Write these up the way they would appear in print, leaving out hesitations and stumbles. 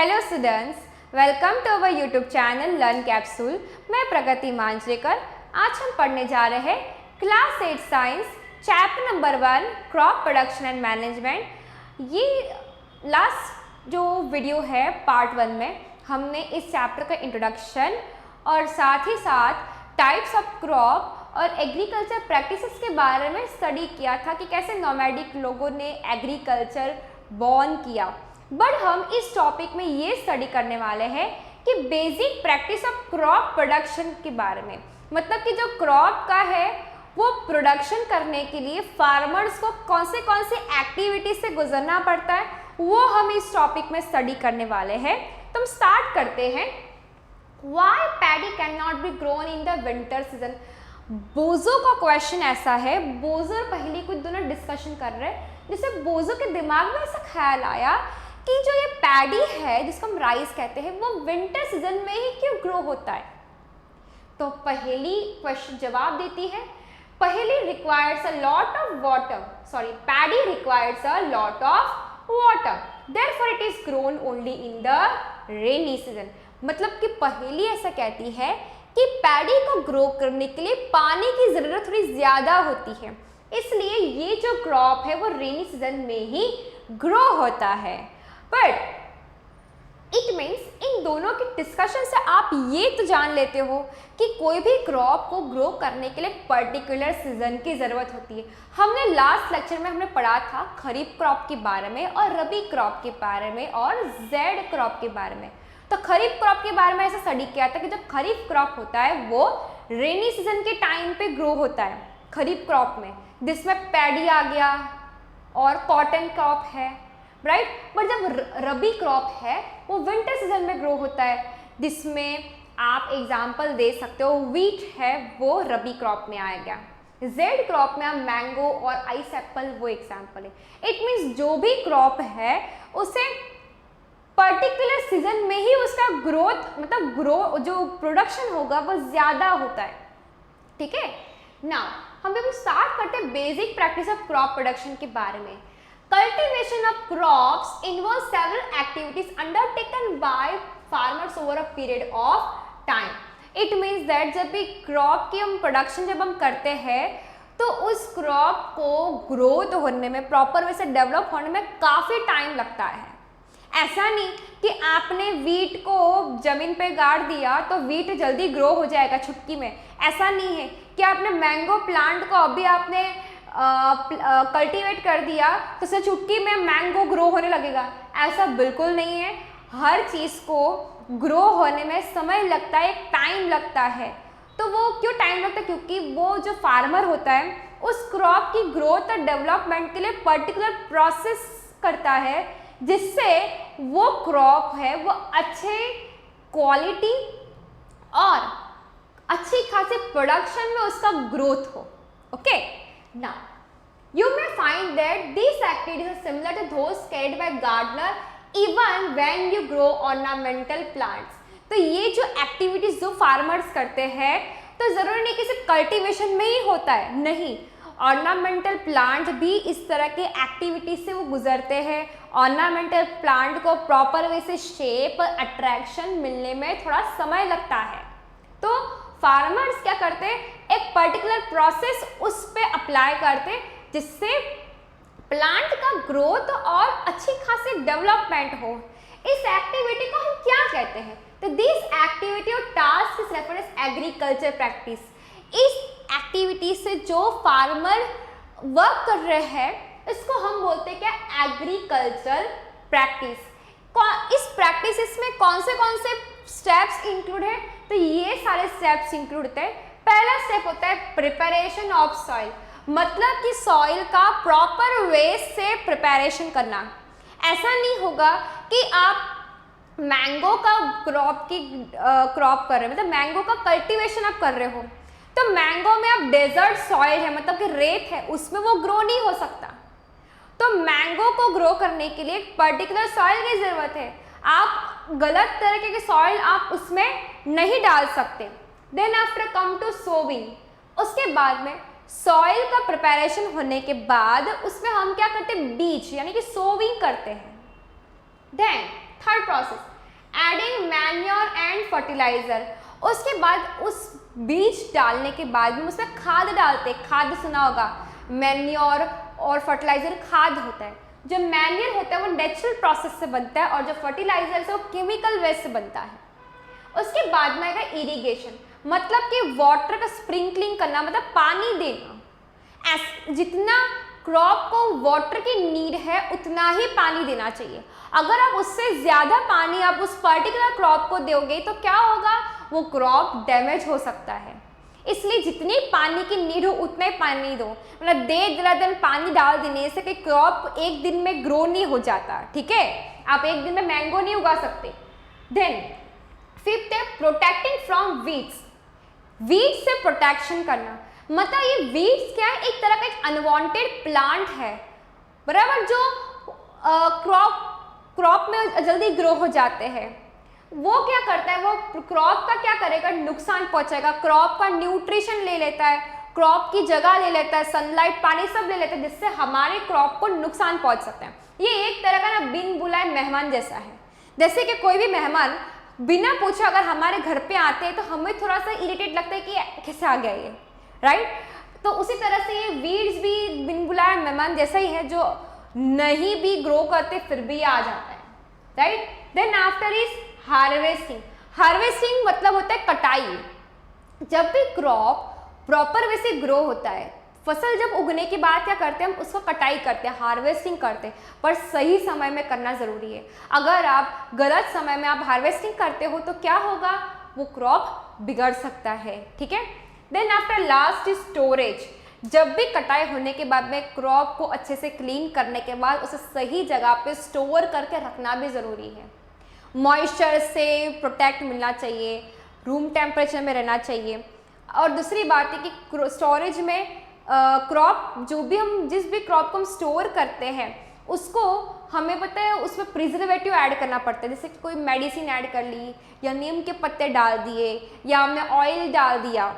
Hello students, welcome to our YouTube channel learn capsule. मैं प्रगति मांजरेकर। आज हम पढ़ने जा रहे हैं class 8 science chapter number 1 crop production and management. ये लास्ट जो वीडियो है पार्ट 1 में हमने इस चैप्टर का इंट्रोडक्शन और साथ ही साथ टाइप्स ऑफ क्रॉप और एग्रीकल्चर प्रैक्टिसेस के बारे में स्टडी किया था कि कैसे नोमैडिक लोगों ने एग्रीकल्चर बॉर्न किया। बट हम इस टॉपिक में ये स्टडी करने वाले हैं कि basic practice of crop production के बारे में, मतलब कि जो क्रॉप का है वो प्रोडक्शन करने के लिए फार्मर्स को कौन से एक्टिविटी से गुजरना पड़ता है, वो हम इस टॉपिक में स्टडी करने वाले हैं। तो हम स्टार्ट करते हैं। Why paddy can not be grown in the winter season. बोजो का क्वेश्चन ऐसा है, बोजो और पहले कुछ दोनों डिस्कशन कर रहे हैं, जिससे बोजो के दिमाग में ऐसा ख्याल आया कि जो ये पैडी है जिसको हम राइस कहते हैं वो विंटर सीजन में ही क्यों ग्रो होता है। तो पहली क्वेश्चन जवाब देती है, पहली requires a lot of water, sorry paddy requires a lot of water, therefore it is grown only in the rainy season. मतलब कि पहली ऐसा कहती है कि पैडी को ग्रो करने के लिए पानी की जरूरत थोड़ी ज्यादा होती है, इसलिए ये जो क्रॉप है वो रेनी सीजन में ही ग्रो होता है। बट इट मीन्स इन दोनों के डिस्कशन से आप ये तो जान लेते हो कि कोई भी क्रॉप को ग्रो करने के लिए पर्टिकुलर सीजन की ज़रूरत होती है। हमने लास्ट लेक्चर में हमने पढ़ा था खरीफ क्रॉप के बारे में और रबी क्रॉप के बारे में और जेड क्रॉप के बारे में। तो खरीफ क्रॉप के बारे में ऐसा स्टडी किया था कि जब खरीफ क्रॉप होता है वो रेनी सीजन के टाइम पे ग्रो होता है खरीफ क्रॉप में, जिसमें पैडी आ गया और कॉटन क्रॉप है, राइट। बट जब रबी क्रॉप है वो विंटर सीजन में ग्रो होता है, जिसमें आप एग्जांपल दे सकते हो वीट है वो रबी क्रॉप में आएगा, जेड क्रॉप में आप मैंगो और आइस एप्पल वो एग्जांपल है। इट मीन्स जो भी क्रॉप है उसे पर्टिकुलर सीजन में ही उसका ग्रोथ मतलब जो प्रोडक्शन होगा वो ज्यादा होता है, ठीक है। नाउ हम स्टार्ट करते हैं basic practice of crop production के बारे में। Cultivation of crops involves several activities undertaken by farmers over a period of time. It means that जब भी क्रॉप की हम प्रोडक्शन जब हम करते हैं तो उस क्रॉप को ग्रोथ होने में, प्रॉपर वे से डेवलप होने में काफ़ी टाइम लगता है। ऐसा नहीं कि आपने वीट को जमीन पे गाड़ दिया तो वीट जल्दी ग्रो हो जाएगा छुटकी में। ऐसा नहीं है कि आपने मैंगो प्लांट को अभी आपने कल्टीवेट कर दिया तो उससे चुटकी में मैंगो ग्रो होने लगेगा, ऐसा बिल्कुल नहीं है। हर चीज़ को ग्रो होने में समय लगता है, एक टाइम लगता है। तो वो क्यों टाइम लगता है? क्योंकि वो जो फार्मर होता है उस क्रॉप की ग्रोथ और डेवलपमेंट के लिए पर्टिकुलर प्रोसेस करता है, जिससे वो क्रॉप है वो अच्छे क्वालिटी और अच्छी खासी प्रोडक्शन में उसका ग्रोथ हो। Okay, now you may find that these activities are similar to those carried by gardener even when you grow ornamental plants। तो ये जो एक्टिविटीज जो फार्मर्स करते हैं तो जरूरी नहीं कि सिर्फ कल्टीवेशन में ही होता है, नहीं, ऑर्नामेंटल प्लांट भी इस तरह के एक्टिविटीज से वो गुजरते हैं। ऑर्नामेंटल प्लांट को प्रॉपर वे से शेप और अट्रैक्शन मिलने में थोड़ा समय लगता है। तो फार्मर्स क्या करते हैं, एक पर्टिकुलर प्रोसेस उस पे अप्लाई करते जिससे प्लांट का ग्रोथ और अच्छी खासी डेवलपमेंट हो। इस एक्टिविटी को हम क्या कहते हैं? तो दिस एक्टिविटी और task is referred as agriculture practice. इस एक्टिविटी से जो फार्मर वर्क कर रहे हैं इसको हम बोलते हैं क्या? Agriculture practice. इस प्रैक्टिस में कौन से स्टेप्स इंक्लूड है? तो ये सारे स्टेप्स इंक्लूड होते हैं। पहला स्टेप होता है प्रिपरेशन ऑफ सॉइल, मतलब कि सॉइल का प्रॉपर वे से प्रिपरेशन करना। ऐसा नहीं होगा कि आप मैंगो का क्रॉप कर रहे हो, मतलब मैंगो का कल्टीवेशन आप कर रहे हो, तो मैंगो में अब डेजर्ट सॉइल है, मतलब कि रेत है, उसमें वो ग्रो नहीं हो सकता। तो मैंगो को ग्रो करने के लिए एक पर्टिकुलर सॉइल की जरूरत है। आप गलत तरीके के सॉइल आप उसमें नहीं डाल सकते। Then after come to sowing, उसके बाद में सॉइल का प्रिपरेशन होने के बाद उसमें हम क्या करते हैं? बीज यानी कि सोविंग करते हैं। Then third process adding manure and fertilizer, उसके बाद उस बीज डालने के बाद भी उसमें खाद डालते, खाद सुना होगा, मैन्योर और फर्टिलाइजर खाद होता है। जो मैन्योर होता है वो नेचुरल प्रोसेस से बनता है और जो फर्टिलाइजर है वो केमिकल वेस्ट से बनता है। उसके बाद में आएगा इरिगेशन, मतलब कि वाटर का स्प्रिंकलिंग करना, मतलब पानी देना। जितना क्रॉप को वाटर की नीड है उतना ही पानी देना चाहिए। अगर आप उससे ज़्यादा पानी आप उस पर्टिकुलर क्रॉप को दोगे तो क्या होगा, वो क्रॉप डैमेज हो सकता है। इसलिए जितनी पानी की नीड हो उतना ही पानी दो, मतलब दिन पानी डाल देने से कि क्रॉप एक दिन में ग्रो नहीं हो जाता, ठीक है। आप एक दिन में मैंगो नहीं उगा सकते। देन फिफ्थ है प्रोटेक्टिंग फ्रॉम वीड्स, वीड्स से प्रोटेक्शन करना, मतलब ये वीड्स क्या है, एक तरह का एक अनवांटेड प्लांट है, बराबर, जो क्रॉप में जल्दी ग्रो हो जाते हैं। वो क्या करता है, वो क्रॉप का क्या करेगा, नुकसान पहुंचाएगा, क्रॉप का न्यूट्रिशन ले लेता है, क्रॉप की जगह ले लेता है, सनलाइट पानी सब ले लेता है, जिससे हमारे क्रॉप को नुकसान पहुंच सकता है। ये एक तरह का ना बिन बुलाए मेहमान जैसा है। जैसे कि कोई भी मेहमान बिना पूछे अगर हमारे घर पे आते हैं तो हमें थोड़ा सा इरिटेट लगता है कि कैसे आ गया ये, राइट। तो उसी तरह से ये वीड्स भी बिन बुलाए मेहमान जैसा ही है, जो नहीं भी ग्रो करते फिर भी आ जाता है, right. Then after is harvesting, harvesting मतलब होता है कटाई। जब भी क्रॉप प्रॉपर वे से ग्रो होता है, फसल जब उगने के बाद क्या करते हैं, हम उसको कटाई करते हैं, हार्वेस्टिंग करते हैं, पर सही समय में करना ज़रूरी है। अगर आप गलत समय में आप हार्वेस्टिंग करते हो तो क्या होगा, वो क्रॉप बिगड़ सकता है, ठीक है। Then after last is storage, जब भी कटाई होने के बाद में क्रॉप को अच्छे से क्लीन करने के बाद उसे सही जगह पे स्टोर करके रखना भी ज़रूरी है। मॉइस्चर से प्रोटेक्ट मिलना चाहिए, रूम टेम्परेचर में रहना चाहिए। और दूसरी बात है कि स्टोरेज में क्रॉप जो भी हम जिस भी क्रॉप को हम स्टोर करते हैं उसको हमें पता है उसमें प्रिजर्वेटिव ऐड करना पड़ता है, जैसे कोई मेडिसिन ऐड कर ली या नीम के पत्ते डाल दिए या हमने ऑयल डाल दिया,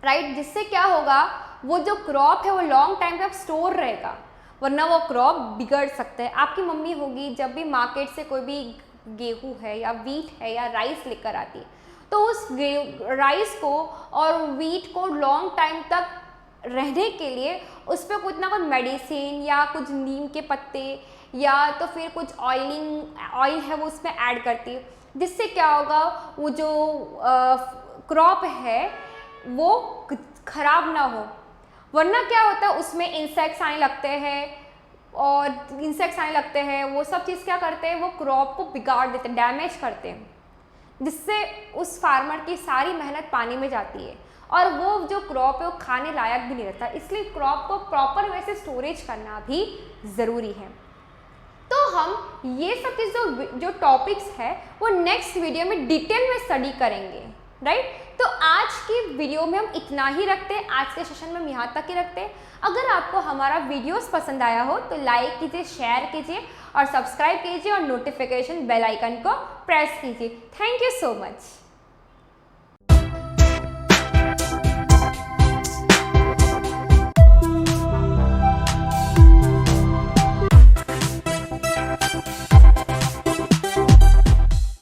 राइट। जिससे क्या होगा, वो जो क्रॉप है वो लॉन्ग टाइम तक स्टोर रहेगा, वरना वो क्रॉप बिगड़ सकता है। आपकी मम्मी होगी जब भी मार्केट से कोई भी गेहूँ है या वीट है या राइस लेकर आती है तो उस राइस को और वीट को लॉन्ग टाइम तक रहने के लिए उस पर कुछ ना कुछ मेडिसिन या कुछ नीम के पत्ते या तो फिर कुछ ऑयल है वो उसमें ऐड करती है, जिससे क्या होगा, वो जो क्रॉप है वो खराब ना हो। वरना क्या होता है, उसमें इंसेक्ट्स आने लगते हैं वो सब चीज़ क्या करते हैं, वो क्रॉप को बिगाड़ देते हैं, डैमेज करते हैं, जिससे उस फार्मर की सारी मेहनत पानी में जाती है और वो जो क्रॉप है वो खाने लायक भी नहीं रहता। इसलिए क्रॉप को प्रॉपर वे से स्टोरेज करना भी ज़रूरी है। तो हम ये सब चीज़ जो टॉपिक्स है वो नेक्स्ट वीडियो में डिटेल में स्टडी करेंगे, राइट। तो आज की वीडियो में हम इतना ही रखते हैं, आज के सेशन में हम यहाँ तक ही रखते हैं। अगर आपको हमारा वीडियोस पसंद आया हो तो लाइक कीजिए, शेयर कीजिए और सब्सक्राइब कीजिए और नोटिफिकेशन बेल आइकन को प्रेस कीजिए। Thank you so much.